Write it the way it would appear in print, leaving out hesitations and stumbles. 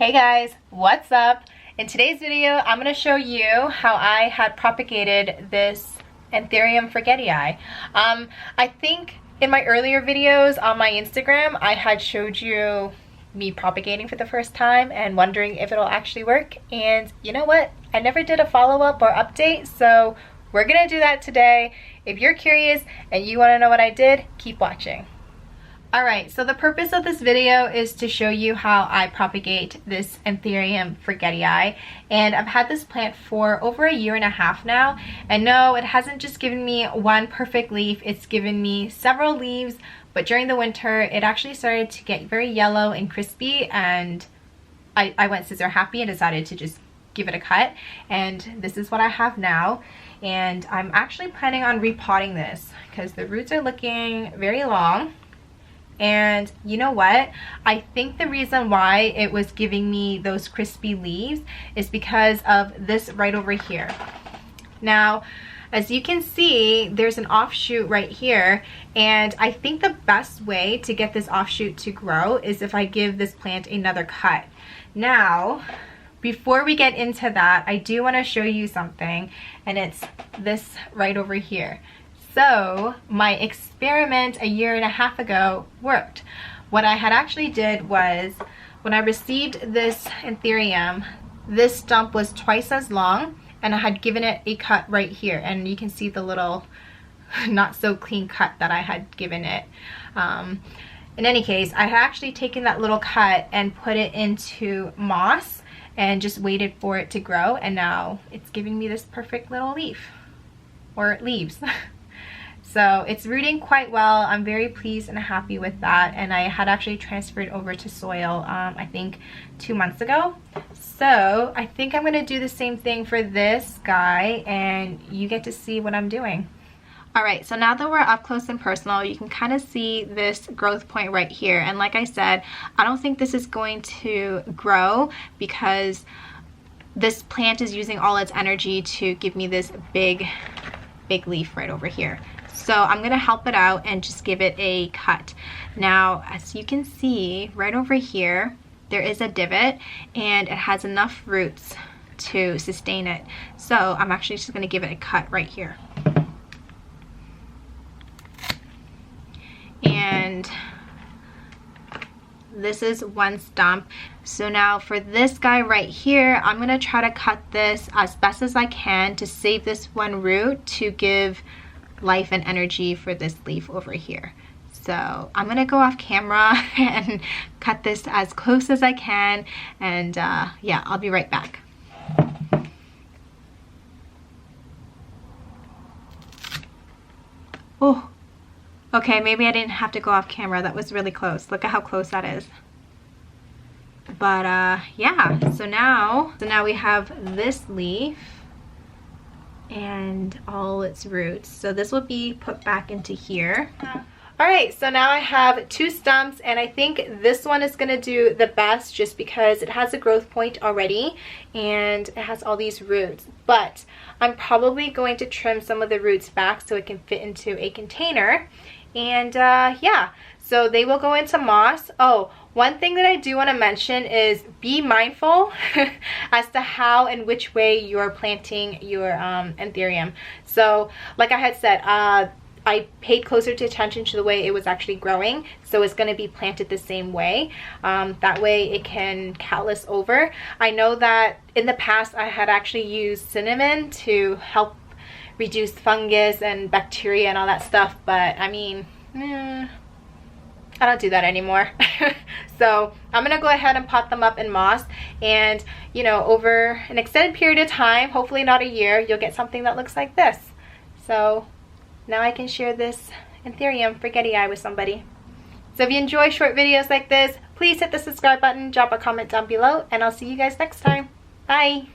Hey guys, what's up? In today's video, I'm going to show you how I had propagated this Anthurium forgetii. I think in my earlier videos on my Instagram, I had showed you me propagating for the first time and wondering if it'll actually work. And you know what? I never did a follow-up or update, so we're going to do that today. If you're curious and you want to know what I did, keep watching. Alright, so the purpose of this video is to show you how I propagate this Anthurium forgetii, and I've had this plant for over a year and a half now, and no, it hasn't just given me one perfect leaf, it's given me several leaves, but during the winter it actually started to get very yellow and crispy, and I went scissor happy and decided to just give it a cut, and this is what I have now. And I'm actually planning on repotting this because the roots are looking very long. And you know what? I think the reason why it was giving me those crispy leaves is because of this right over here. Now, as you can see, there's an offshoot right here, and I think the best way to get this offshoot to grow is if I give this plant another cut. Now, before we get into that, I do want to show you something, and it's this right over here. So my experiment a year and a half ago worked. What I had actually did was, when I received this Anthurium, this stump was twice as long, and I had given it a cut right here, and you can see the little not so clean cut that I had given it. In any case, I had actually taken that little cut and put it into moss and just waited for it to grow, and now it's giving me this perfect little leaf, or leaves. So it's rooting quite well. I'm very pleased and happy with that, and I had actually transferred over to soil I think 2 months ago. So I think I'm going to do the same thing for this guy, and you get to see what I'm doing. Alright, so now that we're up close and personal, you can kind of see this growth point right here, and like I said, I don't think this is going to grow because this plant is using all its energy to give me this big leaf right over here. So I'm going to help it out and just give it a cut. Now, as you can see right over here, there is a divot and it has enough roots to sustain it. So I'm actually just going to give it a cut right here. And this is one stump. So now for this guy right here, I'm going to try to cut this as best as I can to save this one root to give life and energy for this leaf over here. So I'm gonna go off camera and cut this as close as I can, and yeah, I'll be right back. Oh, okay, maybe I didn't have to go off camera. That was really close. Look at how close that is. But yeah, so now we have this leaf and all its roots. So this will be put back into here. Alright, so now I have two stumps, and I think this one is going to do the best just because it has a growth point already and it has all these roots. But I'm probably going to trim some of the roots back so it can fit into a container. And yeah, so they will go into moss. Oh, one thing that I do want to mention is be mindful as to how and which way you're planting your Anthurium. So like I had said, I paid closer attention to the way it was actually growing, so it's going to be planted the same way. That way it can callus over. I know that in the past I had actually used cinnamon to help reduce fungus and bacteria and all that stuff, but I mean, I don't do that anymore. So I'm gonna go ahead and pot them up in moss, and you know, over an extended period of time, hopefully not a year, you'll get something that looks like this. So now I can share this Anthurium forgetii with somebody. So if you enjoy short videos like this, please hit the subscribe button, drop a comment down below, and I'll see you guys next time. Bye!